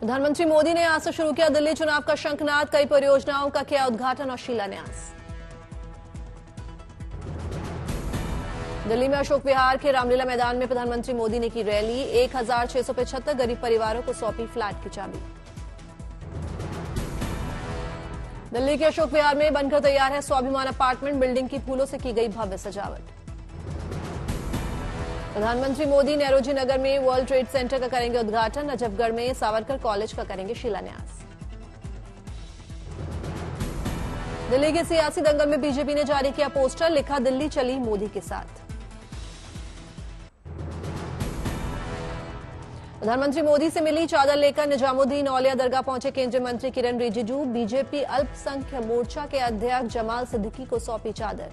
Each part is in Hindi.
प्रधानमंत्री मोदी ने आज से शुरू किया दिल्ली चुनाव का शंखनाद, कई परियोजनाओं का किया उद्घाटन और शिलान्यास। दिल्ली में अशोक विहार के रामलीला मैदान में प्रधानमंत्री मोदी ने की रैली, 1675 गरीब परिवारों को सौंपी फ्लैट की चाबी। दिल्ली के अशोक विहार में बनकर तैयार है स्वाभिमान अपार्टमेंट, बिल्डिंग की फूलों से की गई भव्य सजावट। प्रधानमंत्री मोदी नेरोजी नगर में वर्ल्ड ट्रेड सेंटर का करेंगे उद्घाटन, नजफगढ़ में सावरकर कॉलेज का करेंगे शिलान्यास। दिल्ली के सियासी दंगल में बीजेपी ने जारी किया पोस्टर, लिखा दिल्ली चली मोदी के साथ। प्रधानमंत्री मोदी से मिली चादर लेकर निजामुद्दीन औलिया दरगाह पहुंचे केंद्रीय मंत्री किरण रिजिजू, बीजेपी अल्पसंख्यक मोर्चा के अध्यक्ष जमाल सिद्दीकी को सौंपी चादर।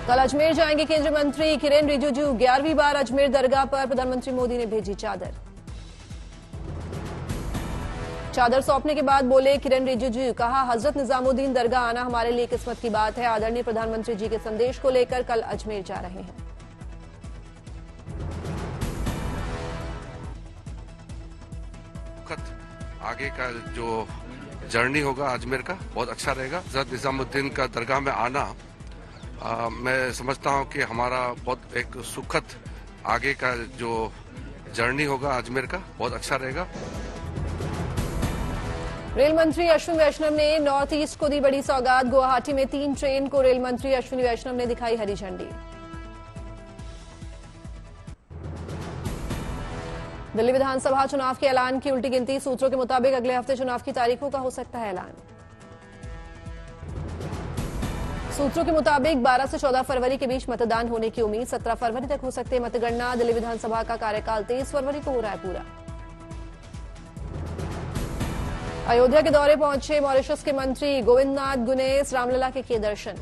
कल अजमेर जाएंगे केंद्रीय मंत्री किरण रिजिजू, 11वीं बार अजमेर दरगाह पर प्रधानमंत्री मोदी ने भेजी चादर। चादर सौंपने के बाद बोले किरण रिजिजू, कहा हजरत निजामुद्दीन दरगाह आना हमारे लिए किस्मत की बात है। आदरणीय प्रधानमंत्री जी के संदेश को लेकर कल अजमेर जा रहे हैं। आगे का जो जर्नी होगा अजमेर का बहुत अच्छा रहेगा। हजरत निजामुद्दीन का दरगाह में आना मैं समझता हूं कि हमारा बहुत एक सुखद आगे का जो जर्नी होगा अजमेर का बहुत अच्छा रहेगा। रेल मंत्री अश्विनी वैष्णव ने नॉर्थ ईस्ट को दी बड़ी सौगात, गुवाहाटी में 3 ट्रेन को रेल मंत्री अश्विनी वैष्णव ने दिखाई हरी झंडी। दिल्ली विधानसभा चुनाव के ऐलान की उल्टी गिनती, सूत्रों के मुताबिक अगले हफ्ते चुनाव की तारीखों का हो सकता है ऐलान। सूत्रों के मुताबिक 12 से 14 फरवरी के बीच मतदान होने की उम्मीद, 17 फरवरी तक हो सकती है मतगणना। दिल्ली विधानसभा का कार्यकाल 23 फरवरी को हो रहा है पूरा। अयोध्या के दौरे पहुंचे मॉरिशस के मंत्री गोविंद नाथ गुनेस, रामलला के किए दर्शन।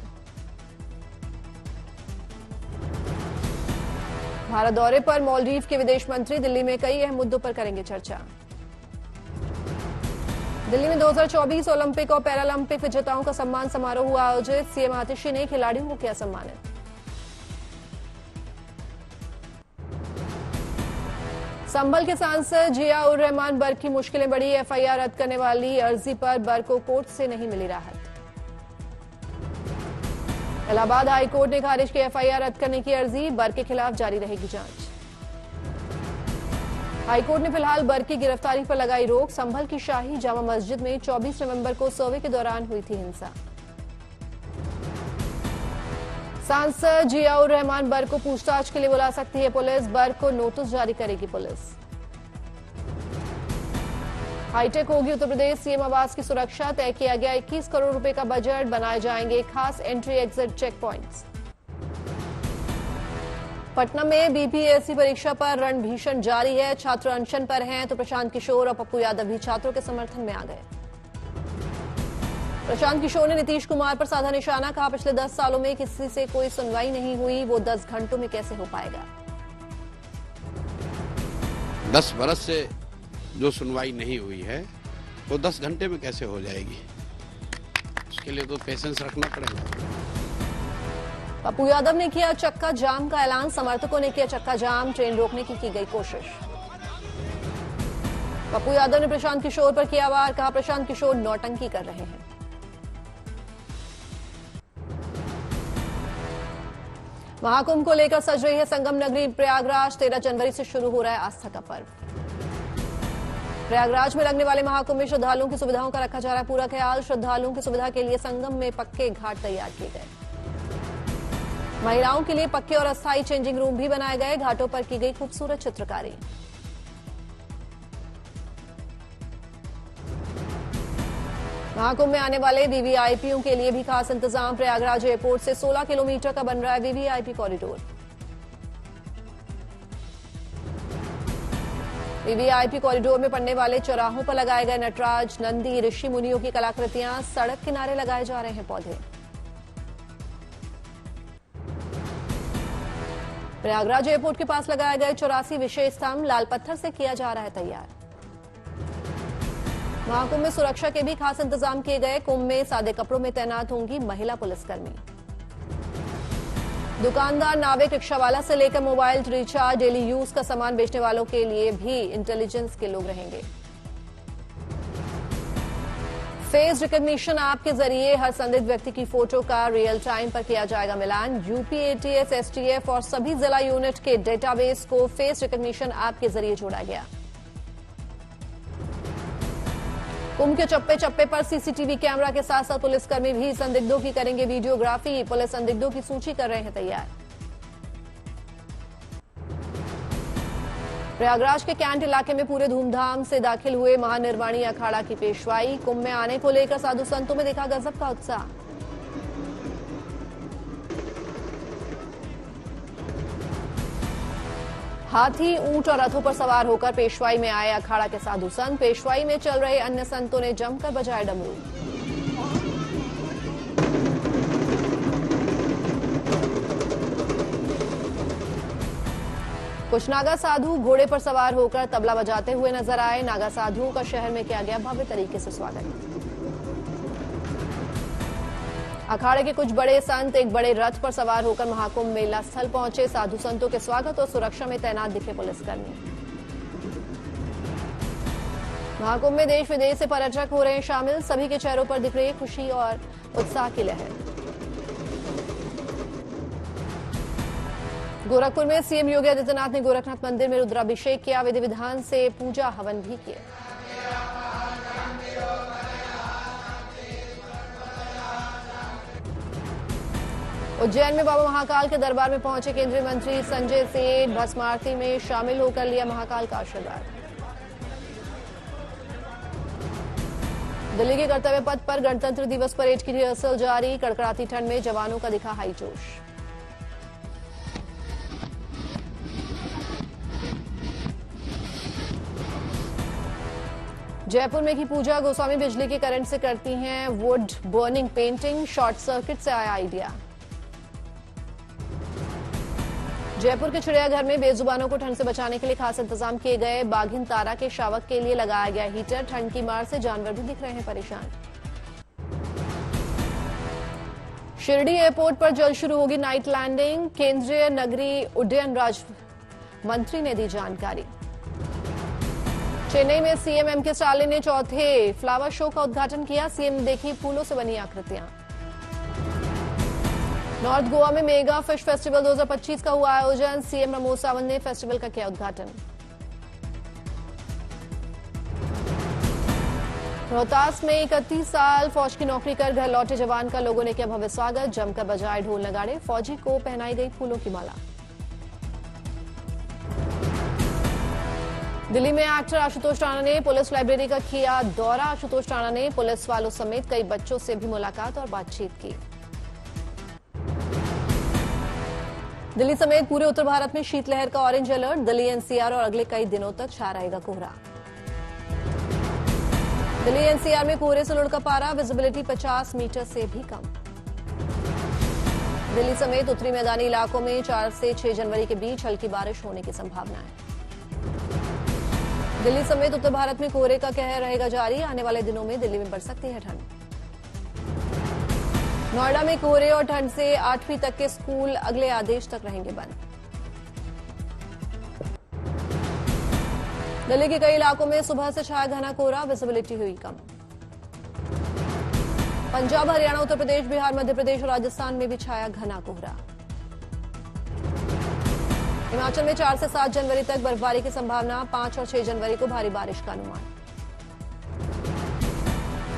भारत दौरे पर मालदीव के विदेश मंत्री, दिल्ली में कई अहम मुद्दों पर करेंगे चर्चा। दिल्ली में 2024 ओलंपिक और पैरालंपिक विजेताओं का सम्मान समारोह हुआ आयोजित, सीएम आतिशी ने खिलाड़ियों को किया सम्मानित। संभल के सांसद जिया उर रहमान बर्क की मुश्किलें बढ़ी, एफआईआर रद्द करने वाली अर्जी पर बर्क को कोर्ट से नहीं मिली राहत। इलाहाबाद हाई कोर्ट ने खारिज की एफआईआर रद्द करने की अर्जी, बर्क के खिलाफ जारी रहेगी जांच। हाईकोर्ट ने फिलहाल बर्क की गिरफ्तारी पर लगाई रोक, संभल की शाही जामा मस्जिद में 24 नवंबर को सर्वे के दौरान हुई थी हिंसा। सांसद जिया उर रहमान बर्क को पूछताछ के लिए बुला सकती है पुलिस, बर्क को नोटिस जारी करेगी पुलिस। हाईटेक होगी उत्तर प्रदेश सीएम आवास की सुरक्षा, तय किया गया 21 करोड़ रुपए का बजट, बनाए जाएंगे खास entry exit check points. Patna में बीपीएससी परीक्षा पर रण भीषण जारी है, छात्र अनशन पर हैं तो प्रशांत किशोर और पप्पू यादव भी छात्रों के समर्थन में आ गए। प्रशांत किशोर ने नीतीश कुमार पर साधा निशाना, कहा पिछले 10 सालों में किसी से कोई सुनवाई नहीं हुई, वो 10 घंटों में कैसे हो पाएगा। 10 बरस से जो सुनवाई नहीं हुई है वो 10 घंटे में कैसे हो जाएगी, उसके लिए तो पेशेंस रखना पड़ेगा। पप्पू यादव ने किया चक्का जाम का ऐलान, समर्थकों ने किया चक्का जाम, ट्रेन रोकने की गई कोशिश। पप्पू यादव ने प्रशांत किशोर पर किया वार, कहा प्रशांत किशोर नौटंकी कर रहे हैं। महाकुंभ को लेकर सज रही है संगम नगरी प्रयागराज, 13 जनवरी से शुरू हो रहा है आस्था का पर्व। प्रयागराज में लगने वाले महाकुंभ में श्रद्धालुओं की सुविधाओं का रखा जा रहा है पूरा ख्याल, श्रद्धालुओं की सुविधा के लिए संगम में पक्के घाट तैयार किए गए। महिलाओं के लिए पक्के और अस्थायी चेंजिंग रूम भी बनाए गए, घाटों पर की गई खूबसूरत चित्रकारी। महाकुंभ में आने वाले वीवीआईपीओं के लिए भी खास इंतजाम, प्रयागराज एयरपोर्ट से 16 किलोमीटर का बन रहा है वीवीआईपी कॉरिडोर। वीवीआईपी कॉरिडोर में पड़ने वाले चौराहों पर लगाए गए नटराज, नंदी, ऋषि मुनियों की कलाकृतियां, सड़क किनारे लगाए जा रहे हैं पौधे। प्रयागराज एयरपोर्ट के पास लगाए गए 84 विशेष स्तंभ लाल पत्थर से किया जा रहा है तैयार। महाकुंभ में सुरक्षा के भी खास इंतजाम किए गए, कुंभ में सादे कपड़ों में तैनात होंगी महिला पुलिसकर्मी। दुकानदार, नाविक, रिक्शा वाला से लेकर मोबाइल रिचार्ज, डेली यूज का सामान बेचने वालों के लिए भी इंटेलिजेंस के लोग रहेंगे। फेस रिकॉग्निशन ऐप के जरिए हर संदिग्ध व्यक्ति की फोटो का रियल टाइम पर किया जाएगा मिलान। यूपी, एटीएस, एसटीएफ और सभी जिला यूनिट के डेटाबेस को फेस रिकॉग्निशन ऐप के जरिए जोड़ा गया। कुंभ के चप्पे चप्पे पर सीसीटीवी कैमरा के साथ साथ पुलिसकर्मी भी संदिग्धों की करेंगे वीडियोग्राफी। पुलिस संदिग्धों की सूची कर रहे हैं तैयार। प्रयागराज के कैंट इलाके में पूरे धूमधाम से दाखिल हुए महानिर्वाणी अखाड़ा की पेशवाई। कुंभ में आने को लेकर साधु संतों में देखा गजब का उत्साह। हाथी, ऊंट और रथों पर सवार होकर पेशवाई में आए अखाड़ा के साधु संत। पेशवाई में चल रहे अन्य संतों ने जमकर बजाए डमरू। कुछ नागा साधु घोड़े पर सवार होकर तबला बजाते हुए नजर आए। नागा साधुओं का शहर में किया गया भव्य तरीके से स्वागत। अखाड़े के कुछ बड़े संत एक बड़े रथ पर सवार होकर महाकुंभ मेला स्थल पहुंचे। साधु संतों के स्वागत और सुरक्षा में तैनात दिखे पुलिसकर्मी। महाकुंभ में देश विदेश से पर्यटक हो रहे हैं शामिल। सभी के चेहरों पर दिख रही खुशी और उत्साह की लहर। गोरखपुर में सीएम योगी आदित्यनाथ ने गोरखनाथ मंदिर में रुद्राभिषेक किया। विधि विधान से पूजा हवन भी किए। उज्जैन में बाबा महाकाल के दरबार में पहुंचे केंद्रीय मंत्री संजय सेठ। भस्म आरती में शामिल होकर लिया महाकाल का आशीर्वाद। दिल्ली के कर्तव्य पथ पर गणतंत्र दिवस परेड की रिहर्सल जारी। कड़कड़ाती ठंड में जवानों का दिखा हाई जोश। जयपुर में की पूजा गोस्वामी बिजली के करंट से करती हैं would burning painting. Short circuit से आया आइडिया। जयपुर के चिड़ियाघर में बेजुबानों को ठंड से बचाने के लिए खास इंतजाम किए गए। बाघिन तारा के शावक के लिए लगाया गया हीटर। ठंड की मार से जानवर भी दिख रहे हैं परेशान। शिरडी एयरपोर्ट पर जल्द शुरू होगी नाइट लैंडिंग। केंद्रीय नगरीय उड्डयन राज्य मंत्री ने दी जानकारी। चेन्नई में सीएम एमके स्टालिन ने चौथे फ्लावर शो का उद्घाटन किया। सीएम ने देखी फूलों से बनी आकृतियां। नॉर्थ गोवा में मेगा फिश फेस्टिवल 2025 का हुआ आयोजन। सीएम प्रमोद सावंत ने फेस्टिवल का किया उद्घाटन। रोहतास में 31 साल फौज की नौकरी कर घर लौटे जवान का लोगों ने किया भव्य स्वागत। जमकर बजाए ढोल नगाड़े। फौजी को पहनाई गई फूलों की माला। दिल्ली में एक्टर आशुतोष राणा ने पुलिस लाइब्रेरी का किया दौरा। आशुतोष राणा ने पुलिस वालों समेत कई बच्चों से भी मुलाकात और बातचीत की। दिल्ली समेत पूरे उत्तर भारत में शीतलहर का ऑरेंज अलर्ट। दिल्ली एनसीआर और अगले कई दिनों तक छा रहेगा कोहरा। दिल्ली एनसीआर में कोहरे से लुढ़का पारा। विजिबिलिटी 50 मीटर से भी कम। दिल्ली समेत उत्तरी मैदानी इलाकों में 4 से 6 जनवरी के बीच हल्की बारिश होने की संभावना है। दिल्ली समेत उत्तर भारत में कोहरे का कहर रहेगा जारी। आने वाले दिनों में दिल्ली में बढ़ सकती है ठंड। नोएडा में कोहरे और ठंड से 8वीं तक के स्कूल अगले आदेश तक रहेंगे बंद। दिल्ली के कई इलाकों में सुबह से छाया घना कोहरा। विजिबिलिटी हुई कम। पंजाब, हरियाणा, उत्तर प्रदेश, बिहार, मध्य प्रदेश और राजस्थान में भी छाया घना कोहरा। हिमाचल में 4 से 7 जनवरी तक बर्फबारी की संभावना। 5 और 6 जनवरी को भारी बारिश का अनुमान।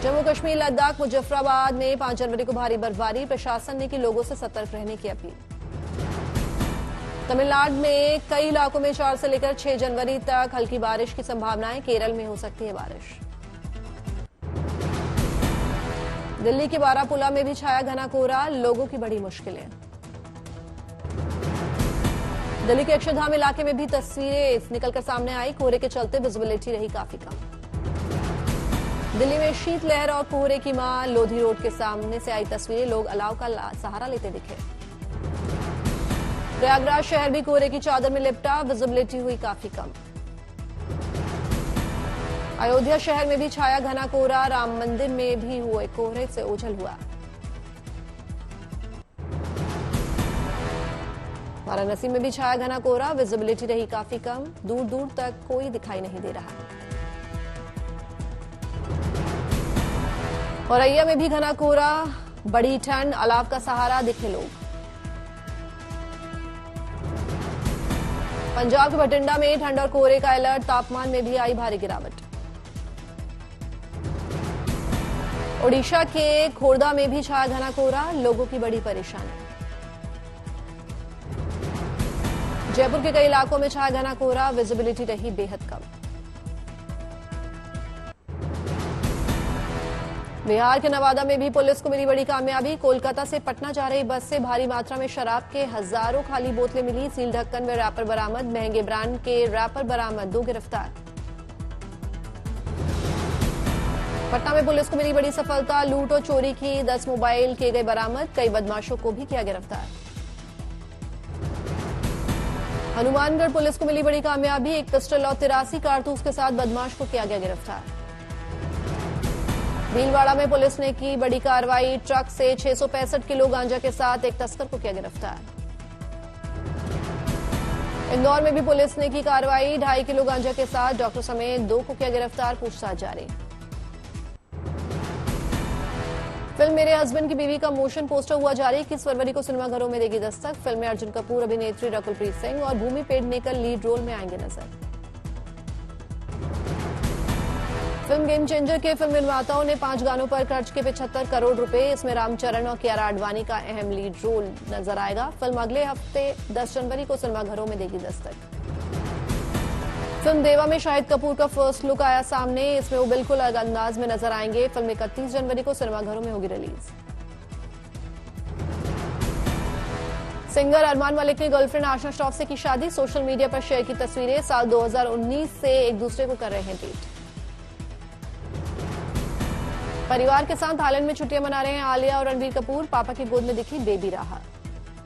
जम्मू कश्मीर, लद्दाख, मुजफ्फराबाद में 5 जनवरी को भारी बर्फबारी। प्रशासन ने की लोगों से सतर्क रहने की अपील। तमिलनाडु में कई इलाकों में 4 से लेकर 6 जनवरी तक हल्की बारिश की संभावना है। केरल में हो सकती है बारिश। दिल्ली के बारापुला में भी छाया घना कोहरा। लोगों की बड़ी मुश्किलें। दिल्ली के अक्षरधाम इलाके में भी तस्वीरें निकलकर सामने आई। कोहरे के चलते विजिबिलिटी रही काफी कम। दिल्ली में शीतलहर और कोहरे की मां। लोधी रोड के सामने से आई तस्वीरें। लोग अलाव का सहारा लेते दिखे। प्रयागराज शहर भी कोहरे की चादर में लिपटा। विजिबिलिटी हुई काफी कम। अयोध्या शहर में भी छाया घना कोहरा। राम मंदिर में भी हुए कोहरे से ओझल हुआ। वाराणसी में भी छाया घना कोहरा, विजिबिलिटी रही काफी कम, दूर दूर तक कोई दिखाई नहीं दे रहा। औरैया में भी घना कोहरा, बड़ी ठंड, अलाव का सहारा, दिखे लोग। पंजाब के बठिंडा में ठंड और कोहरे का अलर्ट, तापमान में भी आई भारी गिरावट। ओडिशा के खोर्धा में भी छाया घना कोहरा, लोगों की बड़ी परेशानी। जयपुर के कई इलाकों में छाया घना कोहरा, विजिबिलिटी रही बेहद कम। बिहार के नवादा में भी पुलिस को मिली बड़ी कामयाबी, कोलकाता से पटना जा रही बस से भारी मात्रा में शराब के हजारों खाली बोतलें मिली, सील ढक्कन में रैपर बरामद, महंगे ब्रांड के रैपर बरामद, 2 गिरफ्तार। पटना में पुलिस को मिली बड़ी सफलता, लूट और चोरी की 10 मोबाइल किए गए बरामद, कई बदमाशों को भी किया गिरफ्तार। हनुमानगढ़ पुलिस को मिली बड़ी कामयाबी, एक पिस्टल और 83 कारतूस के साथ बदमाश को किया गया गिरफ्तार। भीलवाड़ा में पुलिस ने की बड़ी कार्रवाई, ट्रक से 665 किलो गांजा के साथ एक तस्कर को किया गिरफ्तार। इंदौर में भी पुलिस ने की कार्रवाई, 2.5 किलो गांजा के साथ डॉक्टर समेत 2 को किया गिरफ्तार, पूछताछ जारी। फिल्म मेरे हस्बैंड की बीवी का मोशन पोस्टर हुआ जारी, 21 फरवरी को सिनेमाघरों में देगी दस्तक। फिल्म में अर्जुन कपूर, अभिनेत्री रकुलप्रीत सिंह और भूमि पेडनेकर लीड रोल में आएंगे नजर। फिल्म गेम चेंजर के फिल्म निर्माताओं ने 5 गानों पर खर्च के 75 करोड़ रुपए, इसमें रामचरण और कियारा आडवाणी का अहम लीड रोल नजर आएगा। फिल्म अगले हफ्ते 10 जनवरी को सिनेमाघरों में देगी दस्तक। फिल्म देवा में शाहिद कपूर का फर्स्ट लुक आया सामने, इसमें वो बिल्कुल अलग अंदाज में नजर आएंगे। फिल्म 31 जनवरी को सिनेमाघरों में होगी रिलीज। सिंगर अरमान मलिक ने गर्लफ्रेंड आशा श्रॉफ से की शादी, सोशल मीडिया पर शेयर की तस्वीरें, साल 2019 से एक दूसरे को कर रहे हैं डेट। परिवार के साथ थाईलैंड में छुट्टियां मना रहे हैं आलिया और रणबीर कपूर, पापा की गोद में दिखी बेबी राहत।